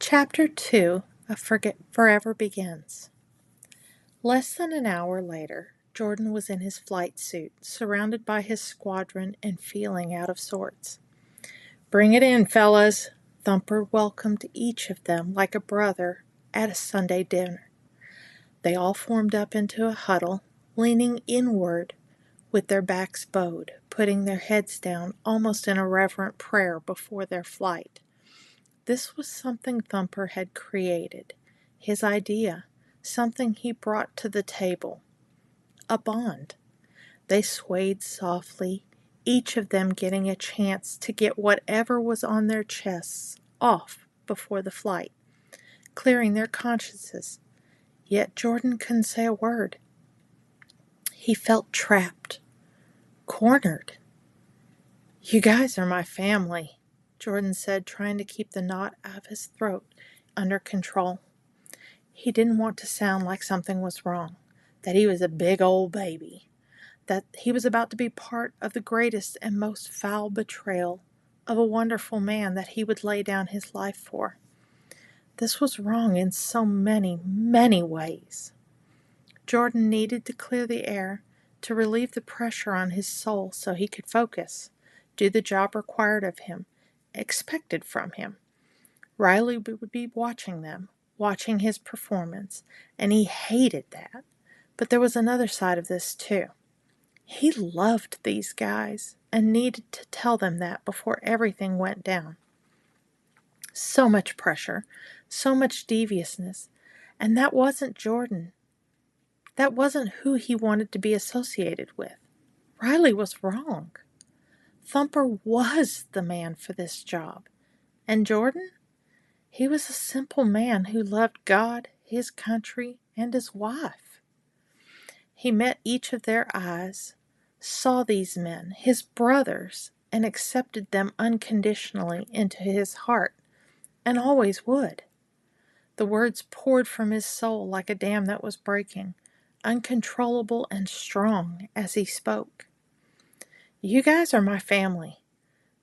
Chapter 2 of Forever Begins. Less than an hour later, Jordan was in his flight suit, surrounded by his squadron and feeling out of sorts. "Bring it in, fellas," Thumper welcomed each of them like a brother at a Sunday dinner. They all formed up into a huddle, leaning inward with their backs bowed, putting their heads down almost in a reverent prayer before their flight. This was something Thumper had created, his idea, something he brought to the table. A bond. They swayed softly, each of them getting a chance to get whatever was on their chests off before the flight, clearing their consciences. Yet Jordan couldn't say a word. He felt trapped, cornered. "You guys are my family," Jordan said, trying to keep the knot out of his throat under control. He didn't want to sound like something was wrong, that he was a big old baby, that he was about to be part of the greatest and most foul betrayal of a wonderful man that he would lay down his life for. This was wrong in so many, many ways. Jordan needed to clear the air, to relieve the pressure on his soul so he could focus, do the job required of him, expected from him. Riley would be watching them, watching his performance, and he hated that. But there was another side of this too. He loved these guys and needed to tell them that before everything went down. So much pressure, so much deviousness, and that wasn't Jordan. That wasn't who he wanted to be associated with. Riley was wrong. Thumper was the man for this job. And Jordan? He was a simple man who loved God, his country, and his wife. He met each of their eyes, saw these men, his brothers, and accepted them unconditionally into his heart, and always would. The words poured from his soul like a dam that was breaking, uncontrollable and strong as he spoke. "You guys are my family.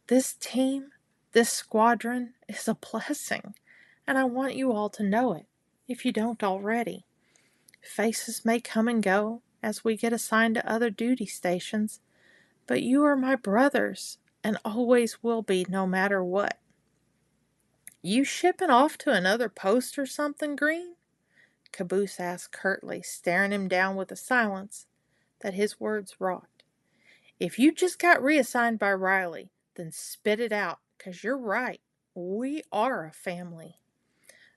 This team, this squadron, is a blessing, and I want you all to know it, if you don't already. Faces may come and go as we get assigned to other duty stations, but you are my brothers, and always will be no matter what." "You shipping off to another post or something, Greene?" Caboose asked curtly, staring him down with a silence that his words wrought. "If you just got reassigned by Riley, then spit it out, 'cause you're right. We are a family."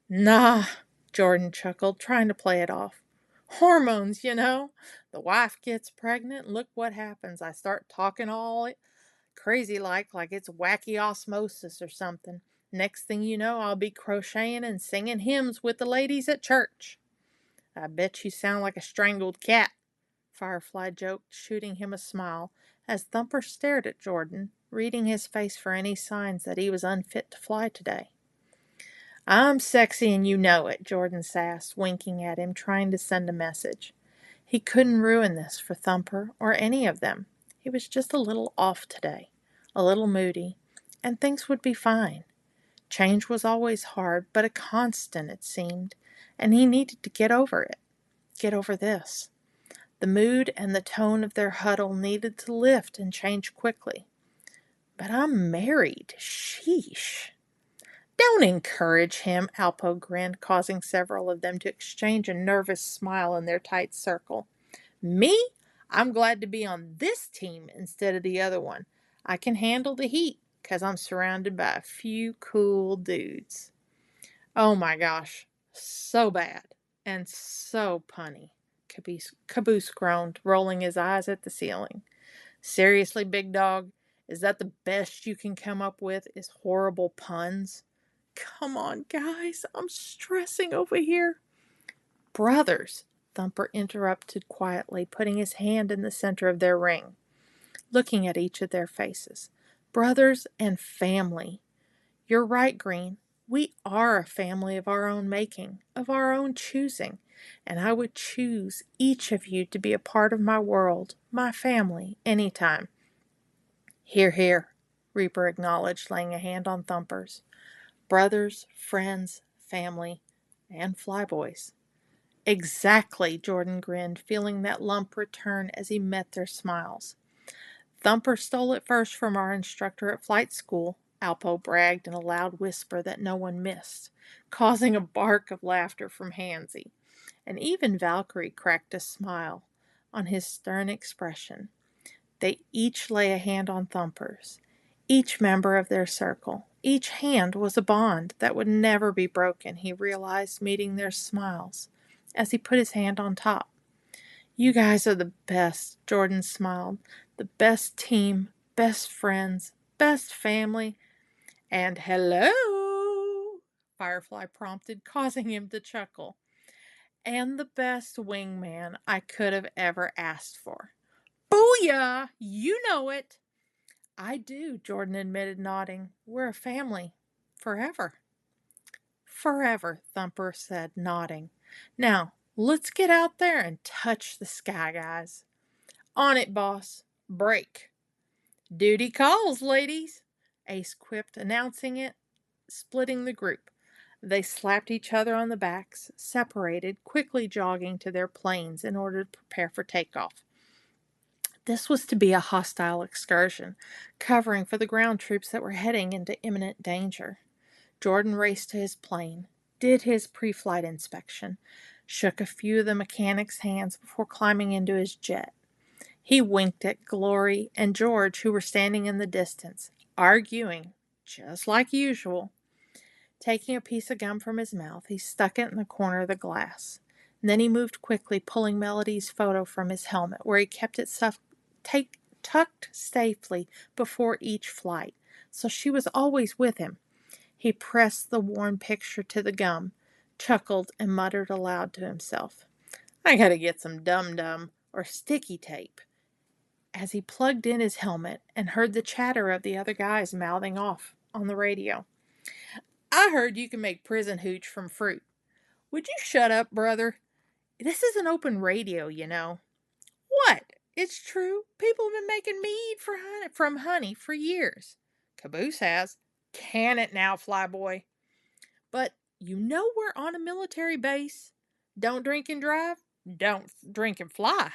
"Nah," Jordan chuckled, trying to play it off. "Hormones, you know. The wife gets pregnant, and look what happens. I start talking all crazy like it's wacky osmosis or something. Next thing you know, I'll be crocheting and singing hymns with the ladies at church." "I bet you sound like a strangled cat," Firefly joked, shooting him a smile as Thumper stared at Jordan, reading his face for any signs that he was unfit to fly today. "I'm sexy and you know it," Jordan sassed, winking at him, trying to send a message. He couldn't ruin this for Thumper or any of them. He was just a little off today, a little moody, and things would be fine. Change was always hard, but a constant, it seemed, and he needed to get over it, get over this. The mood and the tone of their huddle needed to lift and change quickly. "But I'm married. Sheesh." "Don't encourage him," Alpo grinned, causing several of them to exchange a nervous smile in their tight circle. "Me? I'm glad to be on this team instead of the other one. I can handle the heat, 'cause I'm surrounded by a few cool dudes." "Oh my gosh, so bad, and so punny," Caboose groaned, rolling his eyes at the ceiling. "Seriously, big dog, is that the best you can come up with, is horrible puns?" "Come on, guys, I'm stressing over here." "Brothers," Thumper interrupted quietly, putting his hand in the center of their ring, looking at each of their faces. "Brothers and family. You're right, Greene. We are a family of our own making, of our own choosing, and I would choose each of you to be a part of my world, my family, anytime." "Hear, hear," Reaper acknowledged, laying a hand on Thumper's. "Brothers, friends, family, and FLYBOYS. Exactly, Jordan grinned, feeling that lump return as he met their smiles. Thumper stole it first from our instructor at flight school, Alpo bragged in a loud whisper that no one missed, causing a bark of laughter from Hansy. And even Valkyrie cracked a smile on his stern expression. They each lay a hand on Thumper's, each member of their circle. Each hand was a bond that would never be broken, he realized, meeting their smiles as he put his hand on top. You guys are the best, Jordan smiled. The best team, best friends, best family. And hello, Firefly prompted, causing him to chuckle. And the best wingman I could have ever asked for. Booyah! You know it. I do, Jordan admitted, nodding. We're a family. Forever. Forever, Thumper said, nodding. Now, let's get out there and touch the sky, guys. On it, boss. Break. Duty calls, ladies, Ace quipped, announcing it, splitting the group. They slapped each other on the backs, separated, quickly jogging to their planes in order to prepare for takeoff. This was to be a hostile excursion, covering for the ground troops that were heading into imminent danger. Jordan raced to his plane, did his pre-flight inspection, shook a few of the mechanics' hands before climbing into his jet. He winked at Glory and George, who were standing in the distance, arguing, just like usual. Taking a piece of gum from his mouth, he stuck it in the corner of the glass. And then he moved quickly, pulling Melody's photo from his helmet, where he kept it tucked safely before each flight, so she was always with him. He pressed the worn picture to the gum, chuckled, and muttered aloud to himself, I gotta get some dum-dum or sticky tape, as he plugged in his helmet and heard the chatter of the other guys mouthing off on the radio. I heard you can make prison hooch from fruit. Would you shut up, brother? This is an open radio, you know. What? It's true. People have been making mead from honey for years. Caboose has. Can it now, Flyboy? But you know we're on a military base. Don't drink and drive. Don't drink and fly.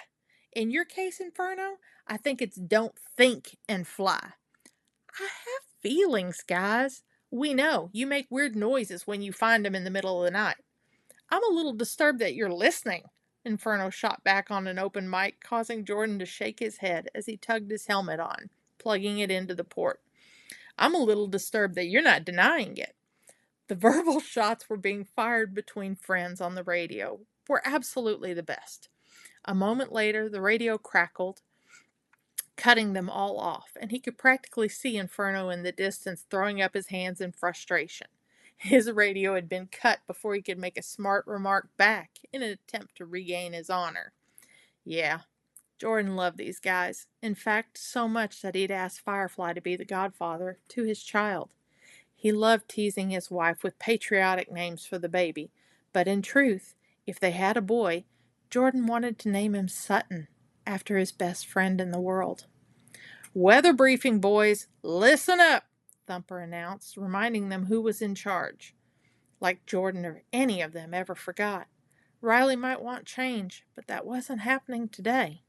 In your case, Inferno, I think it's don't think and fly. I have feelings, guys. We know you make weird noises when you find them in the middle of the night. I'm a little disturbed that you're listening, Inferno shot back on an open mic, causing Jordan to shake his head as he tugged his helmet on, plugging it into the port. I'm a little disturbed that you're not denying it. The verbal shots were being fired between friends on the radio were absolutely the best. A moment later, the radio crackled, cutting them all off, and he could practically see Inferno in the distance throwing up his hands in frustration. His radio had been cut before he could make a smart remark back in an attempt to regain his honor. Yeah, Jordan loved these guys. In fact, so much that he'd asked Firefly to be the godfather to his child. He loved teasing his wife with patriotic names for the baby, but in truth, if they had a boy, Jordan wanted to name him Sutton, after his best friend in the world. Weather briefing, boys. Listen up, Thumper announced, reminding them who was in charge. Like Jordan or any of them ever forgot. Riley might want change, but that wasn't happening today.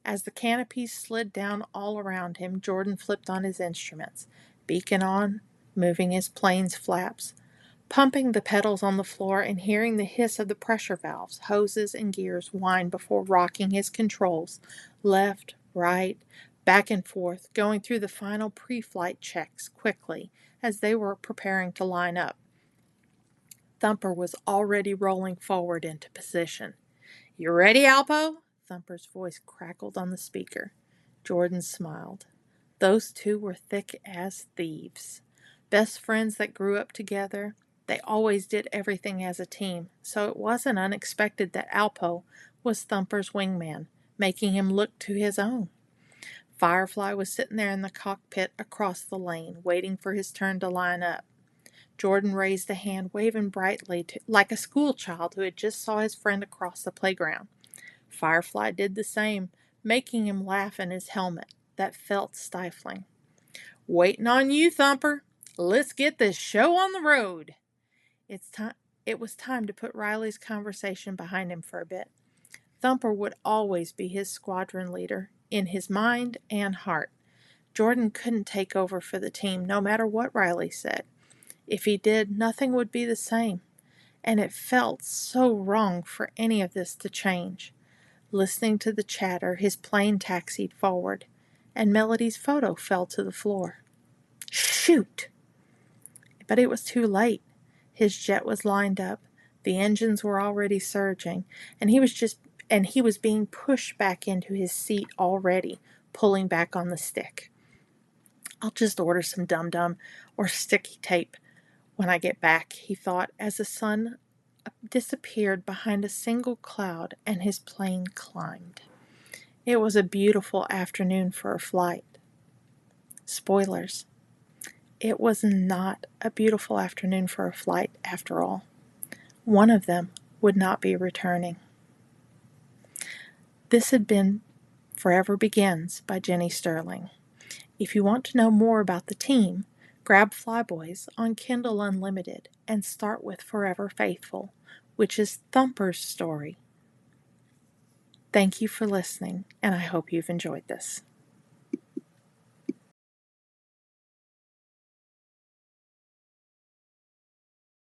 As the canopies slid down all around him, Jordan flipped on his instruments, beacon on, moving his plane's flaps, pumping the pedals on the floor and hearing the hiss of the pressure valves, hoses, and gears whine before rocking his controls, left, right, back and forth, going through the final pre-flight checks quickly as they were preparing to line up. Thumper was already rolling forward into position. You ready, Alpo? Thumper's voice crackled on the speaker. Jordan smiled. Those two were thick as thieves. Best friends that grew up together. They always did everything as a team, so it wasn't unexpected that Alpo was Thumper's wingman, making him look to his own. Firefly was sitting there in the cockpit across the lane, waiting for his turn to line up. Jordan raised a hand, waving brightly like a schoolchild who had just saw his friend across the playground. Firefly did the same, making him laugh in his helmet that felt stifling. Waiting on you, Thumper. Let's get this show on the road. It was time to put Riley's conversation behind him for a bit. Thumper would always be his squadron leader, in his mind and heart. Jordan couldn't take over for the team, no matter what Riley said. If he did, nothing would be the same, and it felt so wrong for any of this to change. Listening to the chatter, his plane taxied forward, and Melody's photo fell to the floor. Shoot! But it was too late. His jet was lined up, the engines were already surging, and he was being pushed back into his seat already, pulling back on the stick. I'll just order some dum-dum or sticky tape when I get back, he thought, as the sun disappeared behind a single cloud and his plane climbed. It was a beautiful afternoon for a flight. Spoilers. It was not a beautiful afternoon for a flight, after all. One of them would not be returning. This had been Forever Begins by Ginny Sterling. If you want to know more about the team, grab FLYBOYS on Kindle Unlimited and start with Forever Faithful, which is Thumper's story. Thank you for listening, and I hope you've enjoyed this.